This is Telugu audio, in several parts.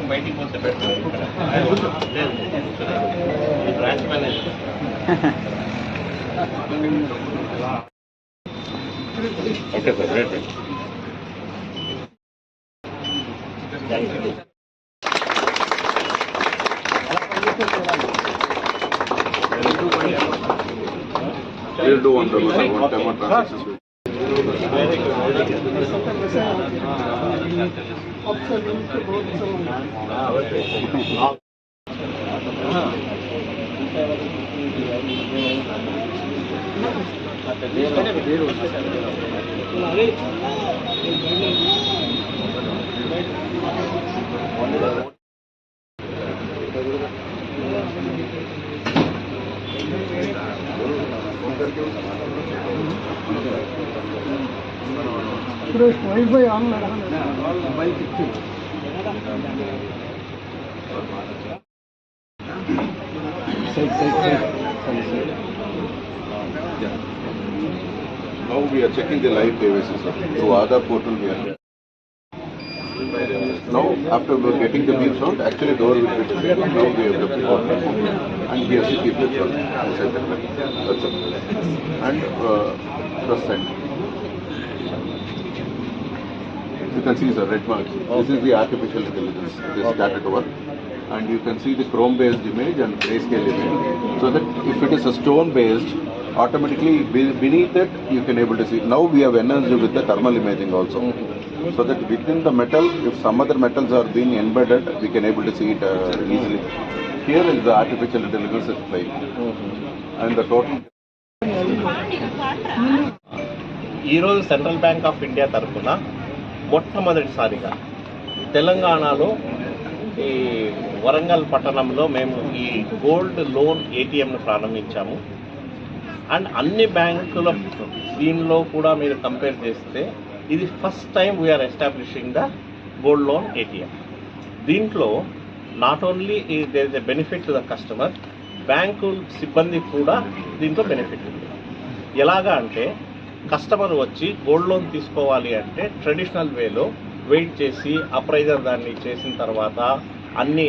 బయటికి పోతే branch manager okay sir right thank you. We'll do one time transactions. Very good. Wi-Fi on mobile picture. Yeah. Now we are checking the live KYC through Aadhaar portal. We are now after we are getting the beep sound, actually door will be disabled. Now we have left the portal and we have to keep it on inside the bag. That's it. And press send. You can see the red marks. This is the artificial intelligence. This started to work. And you can see the Chrome based image and grayscale image. So that if it is a stone based, automatically beneath it you can able to see. Now we have enhanced with the thermal imaging also. So that within the metal, if some other metals are being embedded, we can able to see it easily. Here is the artificial intelligence is playing. And the total. ఈరోజు సెంట్రల్ బ్యాంక్ ఆఫ్ ఇండియా తరఫున మొట్టమొదటిసారిగా తెలంగాణలో ఈ వరంగల్ పట్టణంలో మేము ఈ గోల్డ్ లోన్ ఏటీఎంను ప్రారంభించాము. అండ్ అన్ని బ్యాంకుల దీనిలో కూడా మీరు కంపేర్ చేస్తే ఇది first time we're establishing the gold loan ATM. దీంట్లో not only there is a benefit to the customer, bank సిబ్బంది కూడా దీంట్లో బెనిఫిట్ ఉంది. ఎలాగా అంటే కస్టమర్ వచ్చి గోల్డ్ లోన్ తీసుకోవాలి అంటే ట్రెడిషనల్ వేలో వెయిట్ చేసి అప్రైజర్ దాన్ని చేసిన తర్వాత అన్ని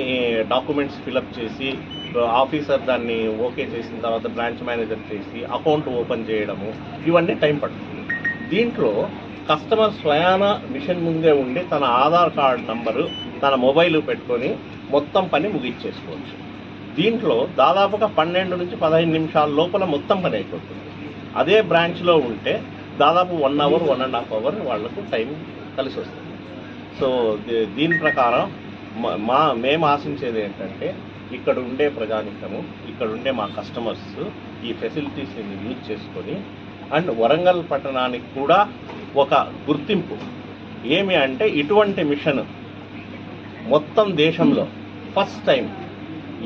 డాక్యుమెంట్స్ ఫిలప్ చేసి ఆఫీసర్ దాన్ని ఓకే చేసిన తర్వాత బ్రాంచ్ మేనేజర్ చేసి అకౌంట్ ఓపెన్ చేయడము, ఇవన్నీ టైం పడుతుంది. దీంట్లో కస్టమర్ స్వయాన మిషన్ ముందే ఉండి తన ఆధార్ కార్డ్ నంబరు తన మొబైల్ పెట్టుకొని మొత్తం పని ముగించేసుకోవచ్చు. దీంట్లో దాదాపుగా 12 నుంచి 15 నిమిషాల లోపల మొత్తం పని అయిపోతుంది. అదే బ్రాంచ్లో ఉంటే దాదాపు 1 అవర్ 1.5 అవర్ వాళ్లకు టైం కలిసి వస్తుంది. సో దీని ప్రకారం మేము ఆశించేది ఏంటంటే ఇక్కడ ఉండే ప్రజానికము, ఇక్కడ ఉండే మా కస్టమర్స్ ఈ ఫెసిలిటీస్ని యూజ్ చేసుకొని అండ్ వరంగల్ పట్టణానికి కూడా ఒక గుర్తింపు ఏమి అంటే ఇటువంటి మిషన్ మొత్తం దేశంలో ఫస్ట్ టైం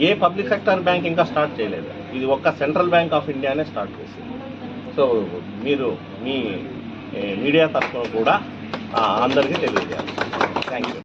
ఏ పబ్లిక్ సెక్టర్ బ్యాంక్ ఇంకా స్టార్ట్ చేయలేదు. ఇది ఒక్క సెంట్రల్ బ్యాంక్ ఆఫ్ ఇండియానే స్టార్ట్ చేసింది. సో మీరు మీ మీడియా తరఫున కూడా అందరికీ తెలియజేయాలి. Thank you.